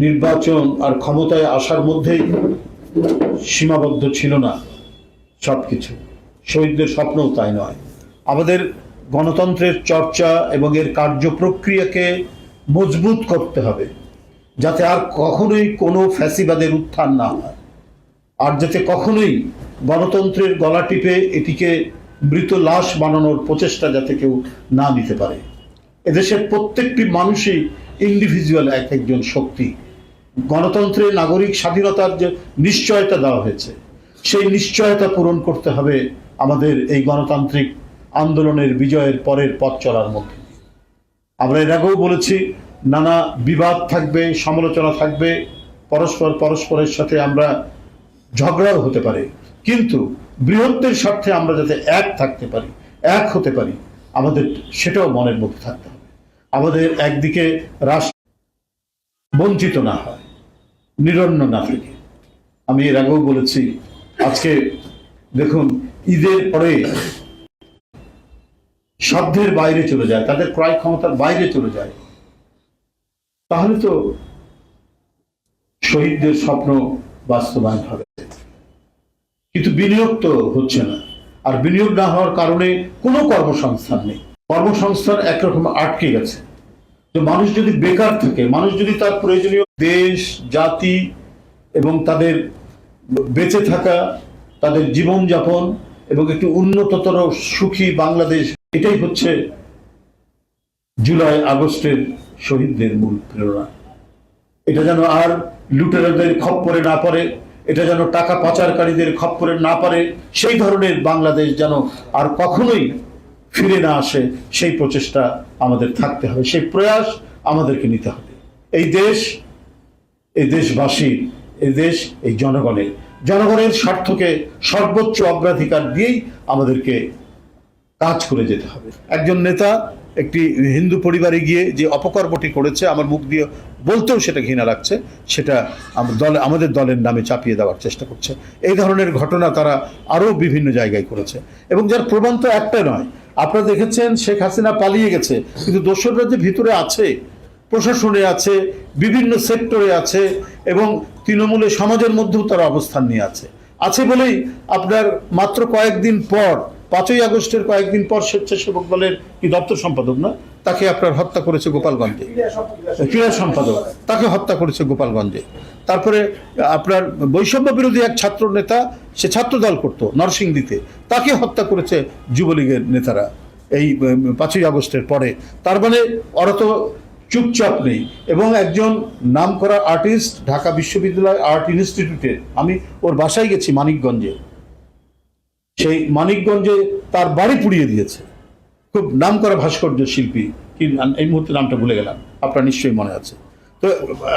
নির্বাচন আর ক্ষমতায় আসার মধ্যেই সীমাবদ্ধ ছিল না সবকিছু। শহীদদের স্বপ্নও তাই নয়। আমাদের গণতন্ত্রের চর্চা এবং এর কার্যপ্রক্রিয়াকে মজবুত করতে হবে, যাতে আর কখনোই কোনো ফ্যাসিবাদের উত্থান না হয়, আর যাতে কখনোই গণতন্ত্রের গলা টিপে এটিকে মৃত লাশ বানানোর প্রচেষ্টা যাতে কেউ না নিতে পারে। এদেশের প্রত্যেকটি মানুষই ইন্ডিভিজুয়াল এক একজন শক্তি। গণতন্ত্রে নাগরিক স্বাধীনতার যে নিশ্চয়তা দেওয়া হয়েছে, সেই নিশ্চয়তা পূরণ করতে হবে আমাদের এই গণতান্ত্রিক আন্দোলনের বিজয়ের পরের পথ চলার মধ্যে। আমরা এর আগেও বলেছি, নানা বিবাদ থাকবে, সমালোচনা থাকবে, পরস্পরের সাথে আমরা ঝগড়াও হতে পারে, কিন্তু বৃহত্তের স্বার্থে আমরা যাতে এক থাকতে পারি, এক হতে পারি, আমাদের সেটাও মনের মধ্যে থাকতে হবে। আমাদের একদিকে রাষ্ট্র বঞ্চিত না হয়, নিরন্ন না থাকে। আমি এর আগেও বলেছি, আজকে দেখুন ঈদের পরে সাধ্যের বাইরে চলে যায়, তাদের ক্রয় ক্ষমতার বাইরে চলে যায়, তাহলে তো শহীদদের স্বপ্ন বাস্তবায়ন হবে, কিন্তু বিনিয়োগ তো হচ্ছে না। আর বিনিয়োগ না হওয়ার কারণে কোনো কর্মসংস্থান নেই, কর্মসংস্থান একরকম আটকে গেছে। তো মানুষ যদি বেকার থাকে, মানুষ যদি তার প্রয়োজনীয় দেশ, জাতি এবং তাদের বেঁচে থাকা, তাদের জীবনযাপন এবং একটু উন্নততর সুখী বাংলাদেশ, এটাই হচ্ছে জুলাই আগস্টের শহীদদের মূল প্রেরণা। এটা যেন আর লুটেরাদের খপ্পরে না পড়ে, এটা যেন টাকা পাচারকারীদের খপ্পরে না পড়ে, সেই ধরনের বাংলাদেশ যেন আর কখনোই ফিরে না আসে, সেই প্রচেষ্টা আমাদের থাকতে হবে, সেই প্রয়াস আমাদেরকে নিতে হবে। এই দেশ, এই দেশবাসী, এই দেশ এই জনগণের স্বার্থকে সর্বোচ্চ অগ্রাধিকার দিয়েই আমাদেরকে কাজ করে যেতে হবে। একজন নেতা একটি হিন্দু পরিবারে গিয়ে যে অপকর্মটি করেছে, আমার মুখ দিয়ে বলতেও সেটা ঘৃণা লাগছে, সেটা আমাদের দলের নামে চাপিয়ে দেওয়ার চেষ্টা করছে। এই ধরনের ঘটনা তারা আরও বিভিন্ন জায়গায় করেছে, এবং যার প্রমাণ তো একটা নয়। আপনারা দেখেছেন শেখ হাসিনা পালিয়ে গেছে, কিন্তু দোসররা যে ভিতরে আছে, প্রশাসনে আছে, বিভিন্ন সেক্টরে আছে, এবং তৃণমূলে সমাজের মধ্যেও তারা অবস্থান নিয়ে আছে বলেই আপনার মাত্র কয়েকদিন পর, 5ই আগস্টের কয়েকদিন পর স্বেচ্ছাসেবক দলের কি দপ্তর সম্পাদক না, তাকে আপনার হত্যা করেছে গোপালগঞ্জে, ক্রীড়া সম্পাদক, তাকে হত্যা করেছে গোপালগঞ্জে। তারপরে আপনার বৈষম্য বিরোধী এক ছাত্র নেতা, সে ছাত্র দল করতো নরসিংদীতে, তাকে হত্যা করেছে যুবলীগের নেতারা এই 5ই আগস্টের পরে। তার মানে ওরা তো চুপচাপ নেই। এবং একজন নামকরা আর্টিস্ট, ঢাকা বিশ্ববিদ্যালয় আর্ট ইনস্টিটিউটের, আমি ওর বাসায় গেছি মানিকগঞ্জে, সেই মানিকগঞ্জে তার বাড়ি পুড়িয়ে দিয়েছে। খুব নামকরা ভাস্কর্য শিল্পী, কি এই মুহূর্তে নামটা ভুলে গেলাম, আপনার নিশ্চয়ই মনে আছে। তো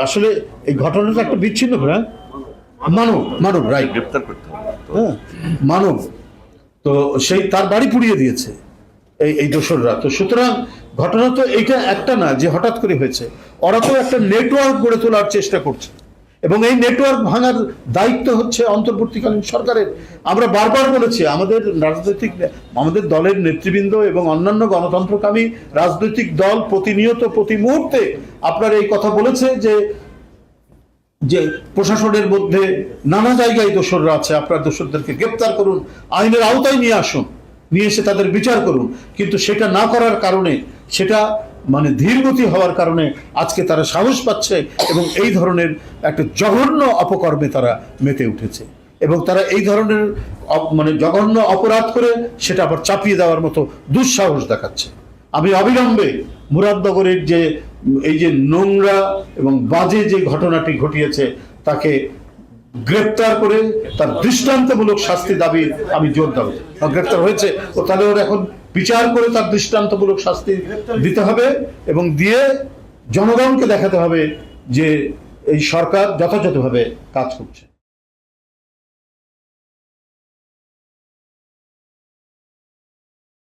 আসলে এই ঘটনাটা একটা বিচ্ছিন্ন, হ্যাঁ, মানব রাইট, গ্রেপ্তার করতে হবে, হ্যাঁ, মানব। তো সেই তার বাড়ি পুড়িয়ে দিয়েছে এই দোসররা। তো সুতরাং ঘটনা তো এইটা একটা না যে হঠাৎ করে হয়েছে, ওরা তো একটা নেটওয়ার্ক গড়ে তোলার চেষ্টা করছে, এবং এই নেটওয়ার্ক ভাঙার দায়িত্ব হচ্ছে অন্তর্বর্তীকালীন সরকারের। আমরা বারবার বলেছি, আমাদের দলের নেতৃবৃন্দ এবং অন্যান্য গণতন্ত্রকামী রাজনৈতিক দল প্রতিনিয়ত, প্রতি মুহূর্তে আপনার এই কথা বলেছে যে প্রশাসনের মধ্যে নানা জায়গায় দোসররা আছে, আপনার দোসরদেরকে গ্রেপ্তার করুন, আইনের আওতায় নিয়ে আসুন, নিয়ে এসে তাদের বিচার করুন। কিন্তু সেটা না করার কারণে, সেটা মানে ধীরগতি হওয়ার কারণে আজকে তারা সাহস পাচ্ছে এবং এই ধরনের একটা জঘন্য অপকর্মে তারা মেতে উঠেছে, এবং তারা এই ধরনের মানে জঘন্য অপরাধ করে সেটা আবার চাপিয়ে দেওয়ার মতো দুঃসাহস দেখাচ্ছে। আমি অবিলম্বে মুরাদনগরের যে এই যে নোংরা এবং বাজে যে ঘটনাটি ঘটিয়েছে, তাকে গ্রেপ্তার করে তার দৃষ্টান্তমূলক শাস্তি দাবি আমি জোর দেব। গ্রেপ্তার হয়েছে, ও তাহলে ওর এখন বিচার করে তার দৃষ্টান্তমূলক শাস্তি দিতে হবে, এবং দিয়ে জনগণকে দেখাতে হবে যে এই সরকার যথাযথভাবে কাজ করছে।